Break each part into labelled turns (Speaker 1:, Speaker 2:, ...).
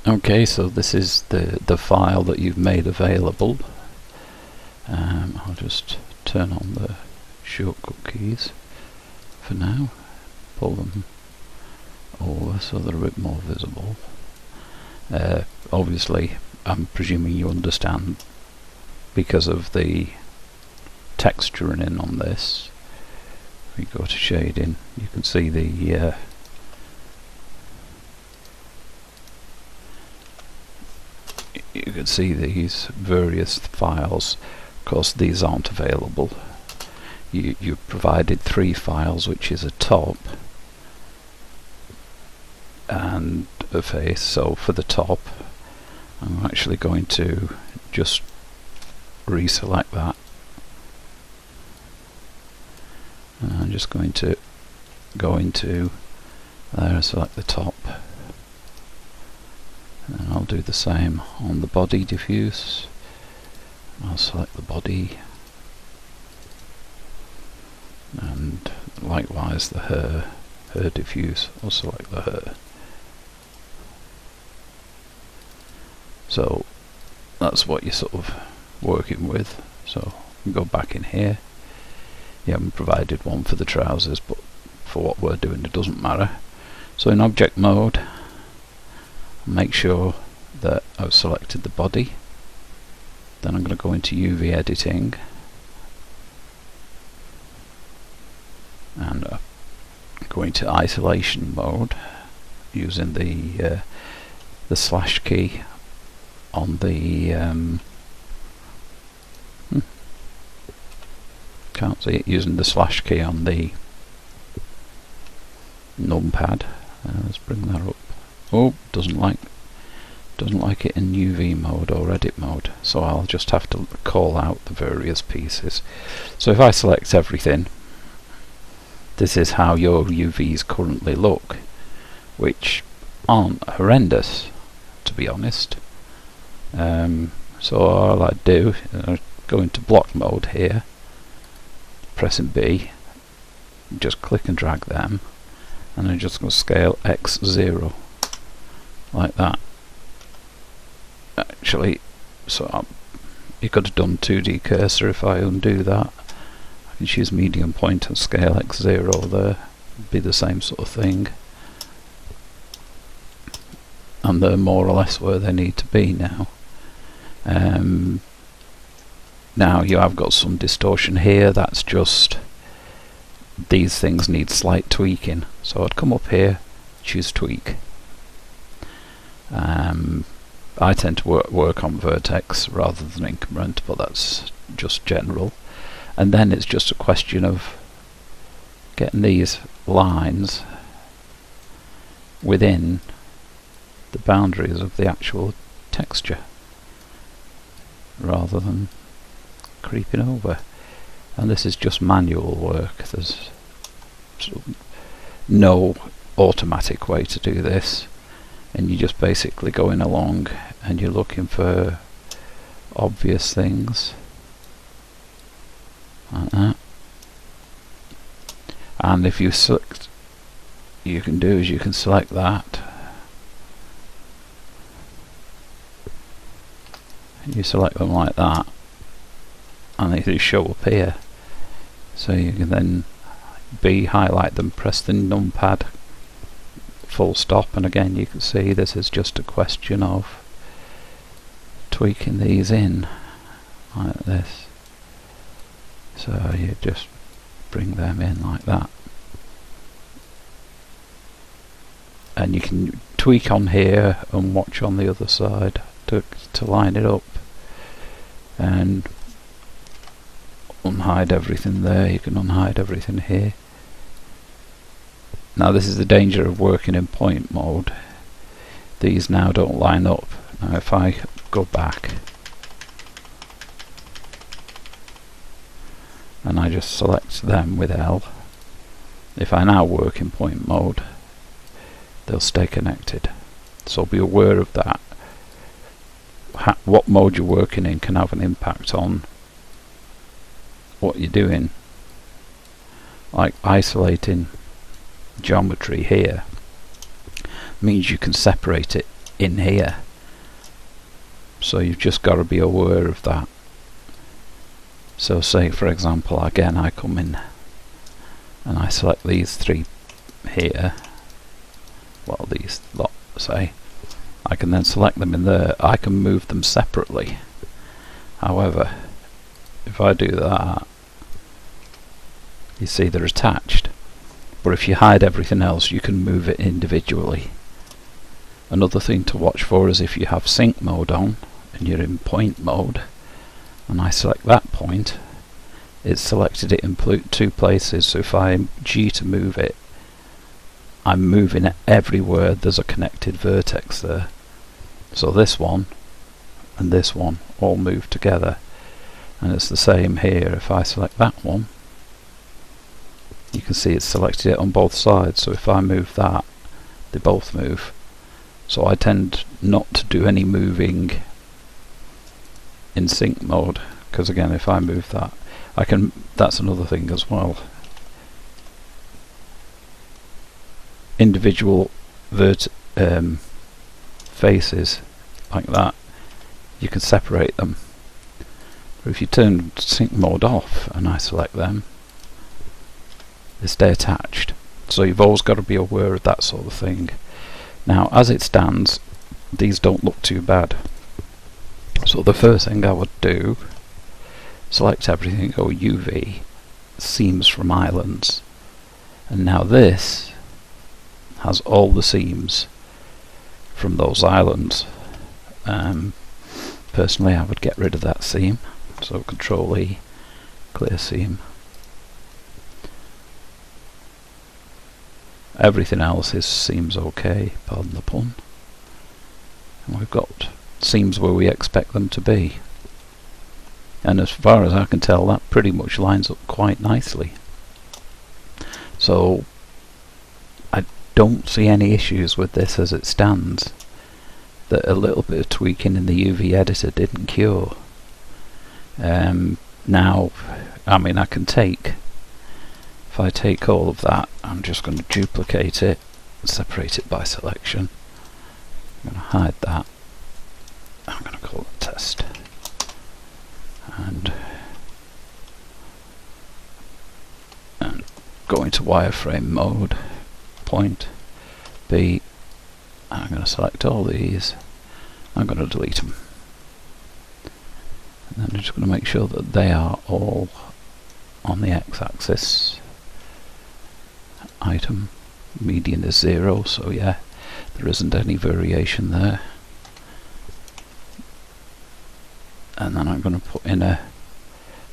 Speaker 1: Okay, so this is the file that you've made available. I'll just turn on the shortcut keys for now, pull them over so they're a bit more visible. Obviously I'm presuming you understand, because of the texturing in on this. If we go to shading, you can see the you can see these various files. Of course these aren't available. You've provided 3 files, which is a top and a face. So for the top, I'm actually going to just reselect that, and I'm just going to go into there and select the top, and I'll do the same on the body diffuse. I'll select the body, and likewise the hair diffuse, I'll select the hair. So that's what you're sort of working with. So you go back in here. You haven't provided one for the trousers, but for what we're doing it doesn't matter. So in object mode, make sure that I've selected the body. Then I'm going to go into UV editing, and go into isolation mode using the slash key on the can't see it, using the slash key on the numpad. Let's bring that up. Oh, doesn't like it in UV mode or edit mode, so I'll just have to call out the various pieces. So if I select everything, this is how your UVs currently look, which aren't horrendous, to be honest. So all I do is go into block mode here, pressing B, just click and drag them, and I'm just going to scale X0 like that. Actually, so you could have done 2D cursor. If I undo that, I can choose medium point and scale X0 there. It'd be the same sort of thing, and they're more or less where they need to be now. Now you have got some distortion here. That's just these things need slight tweaking. So I'd come up here, choose tweak. I tend to work on vertex rather than increment, but that's just general. And then it's just a question of getting these lines within the boundaries of the actual texture, rather than creeping over. And this is just manual work. There's sort of no automatic way to do this, and you're just basically going along and you're looking for obvious things like that. And if you select, you can do is you can select that, and you select them like that, and they do show up here. So you can then highlight them, press the numpad, full stop, and again you can see this is just a question of tweaking these in like this. So you just bring them in like that, and you can tweak on here and watch on the other side to line it up, and unhide everything there. You can unhide everything here. Now this is the danger of working in point mode. These now don't line up. Now if I go back and I just select them with L, if I now work in point mode, they'll stay connected. So be aware of that. What mode you're working in can have an impact on what you're doing. Like isolating geometry here means you can separate it in here. So you've just got to be aware of that. So say for example, again, I come in and I select these three here, well these lot say, I can then select them in there. I can move them separately. However, if I do that, you see they're attached. But if you hide everything else, you can move it individually. Another thing to watch for is if you have sync mode on and you're in point mode, and I select that point, it's selected it in two places. So if I G to move it, I'm moving it everywhere there's a connected vertex there. So this one and this one all move together, and it's the same here. If I select that one, you can see it's selected it on both sides. So if I move that, they both move. So I tend not to do any moving in sync mode, because again, if I move that, I can, that's another thing as well. Individual faces like that, you can separate them. But if you turn sync mode off and I select them, they stay attached. So you've always got to be aware of that sort of thing. Now as it stands, these don't look too bad. So the first thing I would do, select everything, go UV, seams from islands, and now this has all the seams from those islands. Personally I would get rid of that seam, so Control E, clear seam. Everything else is seems okay, pardon the pun. And we've got seams where we expect them to be. And as far as I can tell, that pretty much lines up quite nicely. So I don't see any issues with this as it stands that a little bit of tweaking in the UV editor didn't cure. Now, I mean, I can take, if I take all of that, I'm just going to duplicate it, separate it by selection. I'm going to hide that. I'm going to call it test. And go into wireframe mode, point B. I'm going to select all these. I'm going to delete them. And then I'm just going to make sure that they are all on the x-axis. Item median is 0, so yeah, there isn't any variation there. And then I'm going to put in a,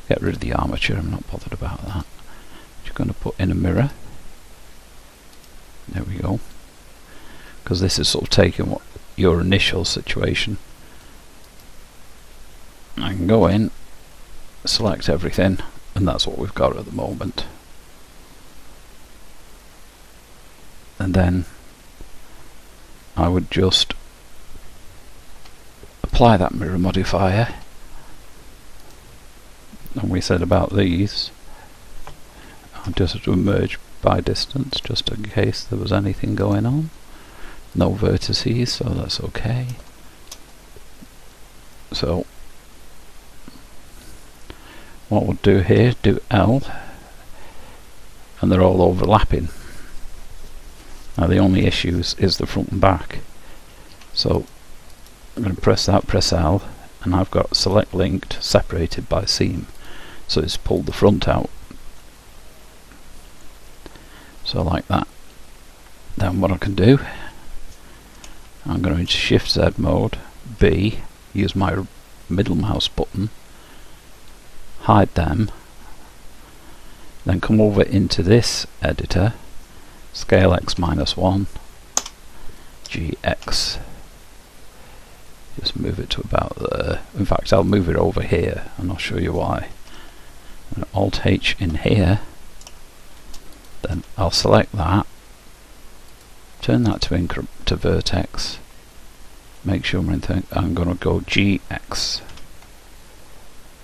Speaker 1: get rid of the armature, I'm not bothered about that. Just going to put in a mirror. There we go. Because this is sort of taking what your initial situation. I can go in, select everything, and that's what we've got at the moment. And then I would just apply that mirror modifier. And we said about these, I'll just do merge by distance just in case there was anything going on. No vertices, so that's okay. So what we'll do here, do L, and they're all overlapping. Now the only issues is the front and back. So I'm going to press that, press L, and I've got select linked, separated by seam. So it's pulled the front out. So like that. Then what I can do, I'm going into Shift Z mode, B, use my middle mouse button, hide them, then come over into this editor, scale x -1, GX, just move it to about there. In fact, I'll move it over here and I'll show you why. And Alt H in here, then I'll select that, turn that to vertex, make sure I'm going to go GX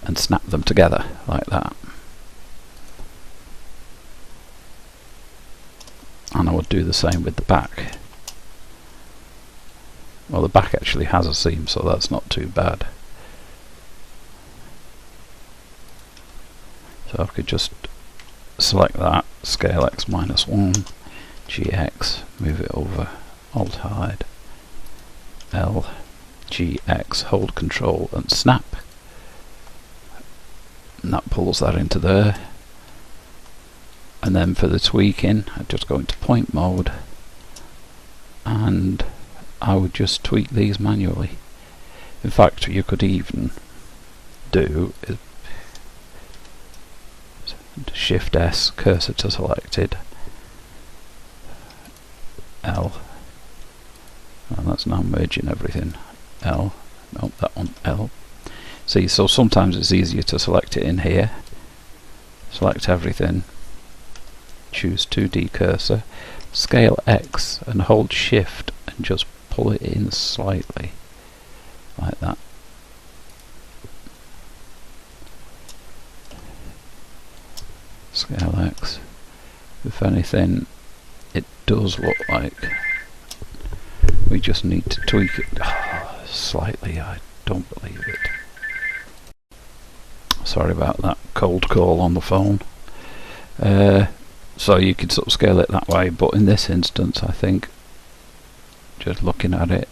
Speaker 1: and snap them together like that. And I would do the same with the back. Well, the back actually has a seam, so that's not too bad. So I could just select that, scale x -1, GX, move it over, Alt hide, L, GX, hold control and snap. And that pulls that into there. And then for the tweaking, I just go into point mode and I would just tweak these manually. In fact, you could even do Shift S, cursor to selected, L, and that's now merging everything. L, no, that one, L. See, so sometimes it's easier to select it in here, select everything, choose 2D cursor, scale X and hold Shift and just pull it in slightly, like that. Scale X. If anything, it does look like we just need to tweak it slightly. I don't believe it. Sorry about that cold call on the phone. So you could sort of scale it that way, but in this instance I think just looking at it,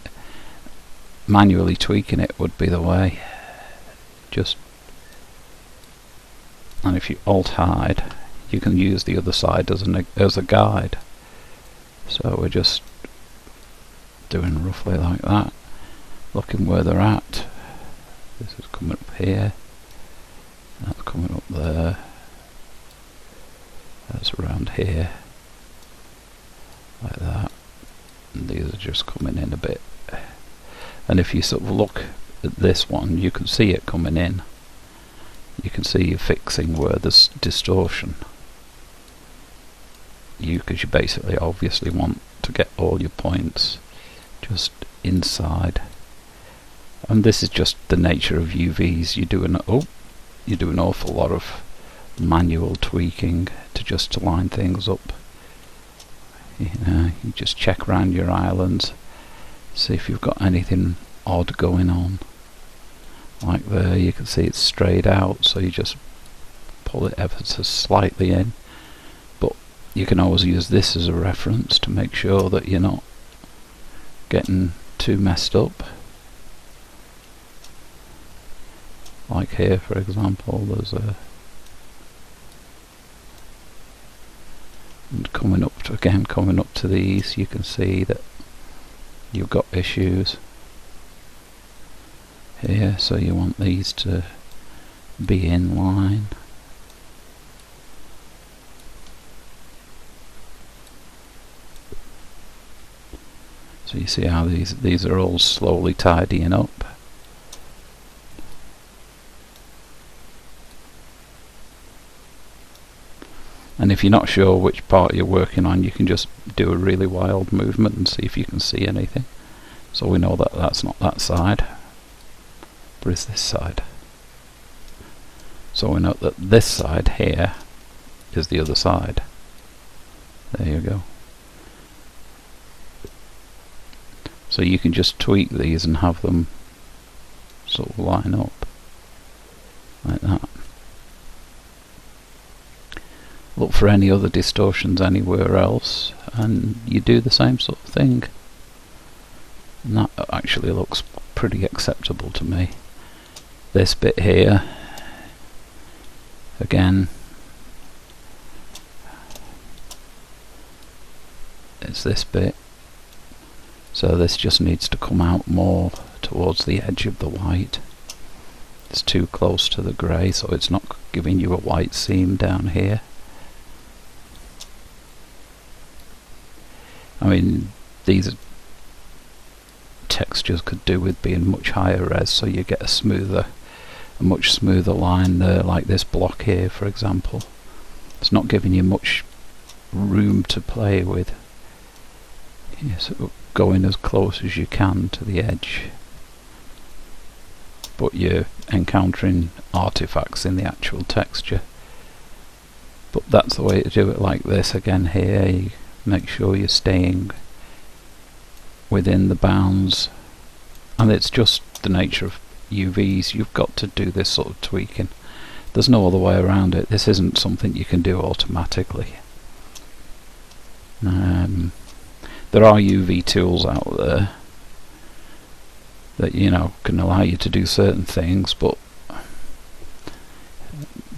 Speaker 1: manually tweaking it would be the way. Just, and if you Alt hide, you can use the other side as a guide. So we're just doing roughly like that, looking where they're at. This is coming up here, that's coming up there, that's around here, like that, and these are just coming in a bit. And if you sort of look at this one, you can see it coming in. You can see you're fixing where there's distortion. Because you basically obviously want to get all your points just inside. And this is just the nature of UVs. You do an awful lot of manual tweaking to line things up. You know, you just check around your islands, see if you've got anything odd going on. Like there, you can see it's straight out, so you just pull it ever so slightly in. But you can always use this as a reference to make sure that you're not getting too messed up. Like here, for example, there's a, and coming up to these, you can see that you've got issues here, so you want these to be in line. So you see how these are all slowly tidying up. And if you're not sure which part you're working on, you can just do a really wild movement and see if you can see anything. So we know that that's not that side, but it's this side. So we know that this side here is the other side. There you go. So you can just tweak these and have them sort of line up like that. Look for any other distortions anywhere else and you do the same sort of thing. And that actually looks pretty acceptable to me. This bit here, again, it's this bit. So this just needs to come out more towards the edge of the white. It's too close to the grey, so it's not giving you a white seam down here. I mean, these textures could do with being much higher res, so you get a much smoother line there, like this block here, for example. It's not giving you much room to play with. So going as close as you can to the edge, but you're encountering artifacts in the actual texture. But that's the way to do it, like this. Again here, you make sure you're staying within the bounds and it's just the nature of UVs. You've got to do this sort of tweaking. There's no other way around it. This isn't something you can do automatically. There are UV tools out there that, you know, can allow you to do certain things, but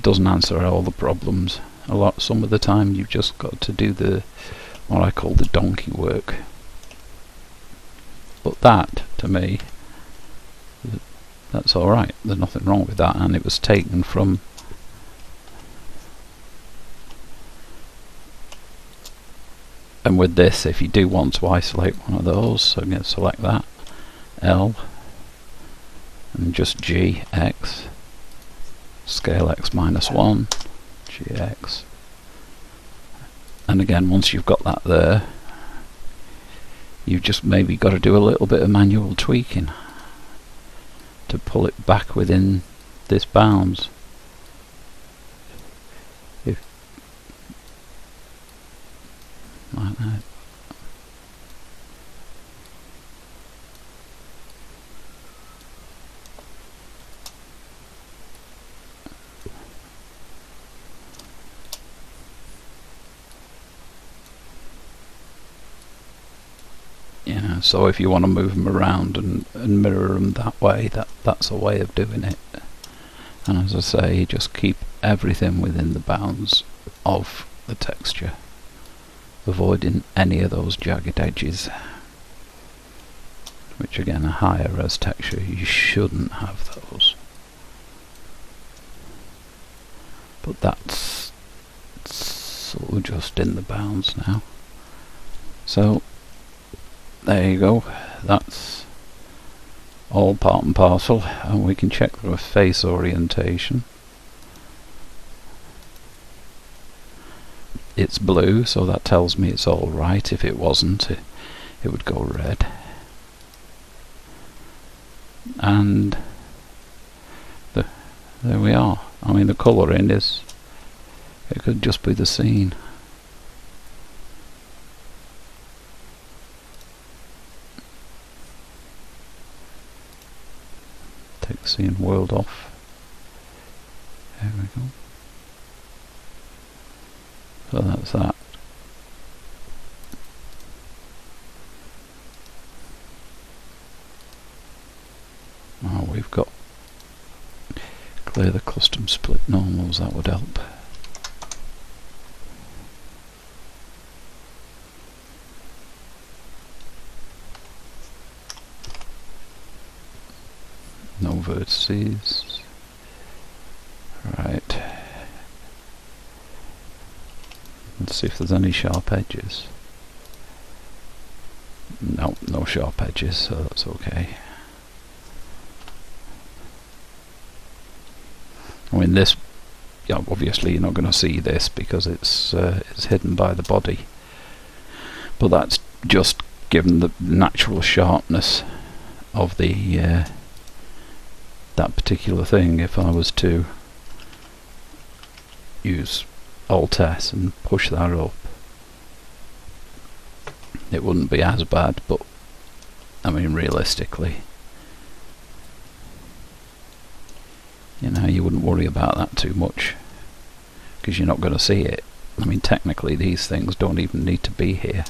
Speaker 1: doesn't answer all the problems. Some of the time you've just got to do the what I call the donkey work. But that, to me, that's alright. There's nothing wrong with that, and it was taken from and with this, if you do want to isolate one of those, so I'm going to select that, L, and just G, X, scale X -1, GX. And again, once you've got that there, you've just maybe got to do a little bit of manual tweaking to pull it back within this bounds. Like that. You know, so if you want to move them around and mirror them that way, that's a way of doing it. And as I say, just keep everything within the bounds of the texture, avoiding any of those jagged edges, which again, a higher res texture, you shouldn't have those. But that's sort of just in the bounds now. So there you go, that's all part and parcel, and we can check the face orientation. It's blue, so that tells me it's all right. If it wasn't, it would go red. And there we are. I mean, the colouring is, it could just be the scene. Take the scene world off. There we go. So that's that. Oh, we've got clear the custom split normals, that would help. No vertices. Right. Let's see if there's any sharp edges. No, no sharp edges, so that's okay. I mean, this, you know, obviously you're not going to see this because it's hidden by the body, but that's just given the natural sharpness of the that particular thing. If I was to use Alt S and push that up, it wouldn't be as bad, but I mean, realistically, you know, you wouldn't worry about that too much because you're not going to see it. I mean, technically these things don't even need to be here.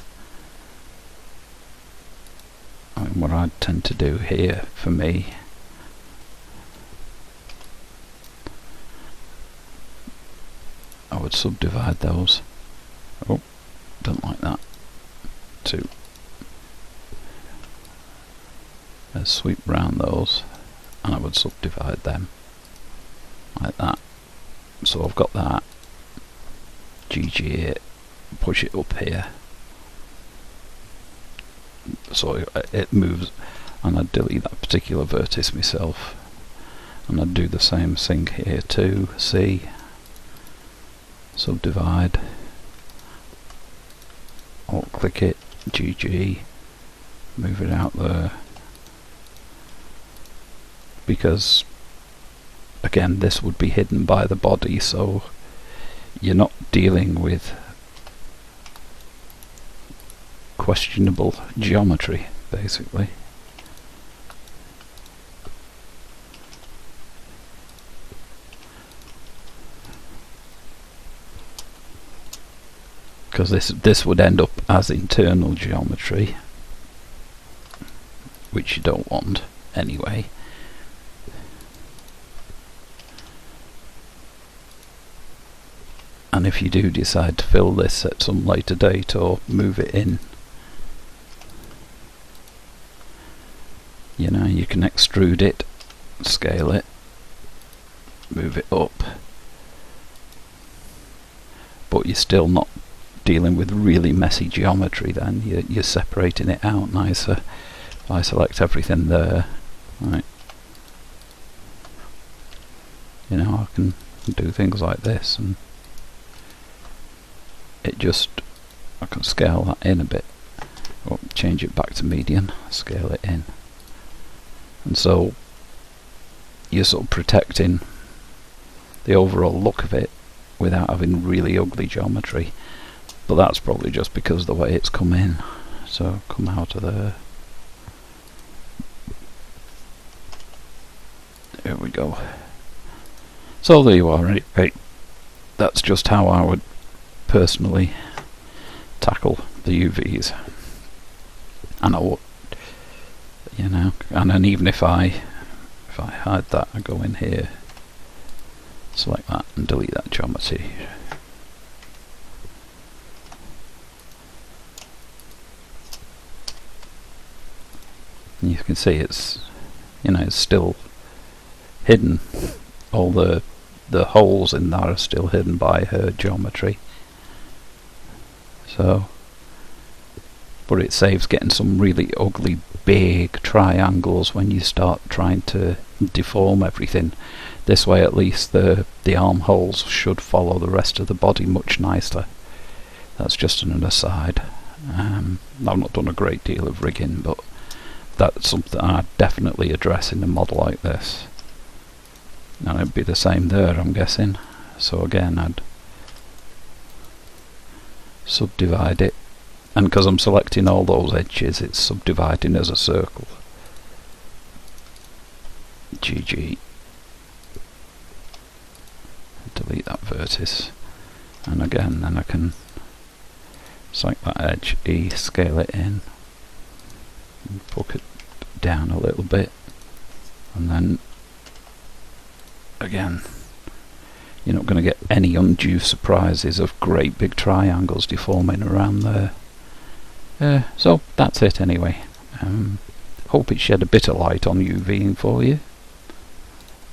Speaker 1: I mean, what I tend to do here, for me, I would subdivide those. Oh, don't like that. Two. Let's sweep round those, and I would subdivide them like that. So I've got that. GG it. Push it up here. So it moves, and I'd delete that particular vertex myself, and I'd do the same thing here too. C. Subdivide, alt click it, GG, move it out there, because again this would be hidden by the body, so you're not dealing with questionable geometry basically. because this would end up as internal geometry, which you don't want anyway. And if you do decide to fill this at some later date or move it in, you know, you can extrude it, scale it, move it up, but you're still not dealing with really messy geometry then. You're separating it out nicer. If I select everything there, right, you know, I can do things like this, and it just, I can scale that in a bit, or change it back to median, scale it in, and so you're sort of protecting the overall look of it without having really ugly geometry. But that's probably just because of the way it's come in. So come out of there. There we go. So there you are. Anyway, that's just how I would personally tackle the UVs. And I would, you know, and then even if I hide that, I go in here, select that and delete that geometry. And you can see it's, you know, it's still hidden. All the holes in there are still hidden by her geometry. So, but it saves getting some really ugly big triangles when you start trying to deform everything. This way at least the armholes should follow the rest of the body much nicer. That's just an aside. I've not done a great deal of rigging, but that's something I'd definitely address in a model like this. And it'd be the same there, I'm guessing. So again, I'd subdivide it, and because I'm selecting all those edges, it's subdividing as a circle. GG. Delete that vertex, and again, then I can select that edge, E, scale it in, and poke it down a little bit, and then again, you're not going to get any undue surprises of great big triangles deforming around there. So that's it anyway. Hope it shed a bit of light on UVing for you.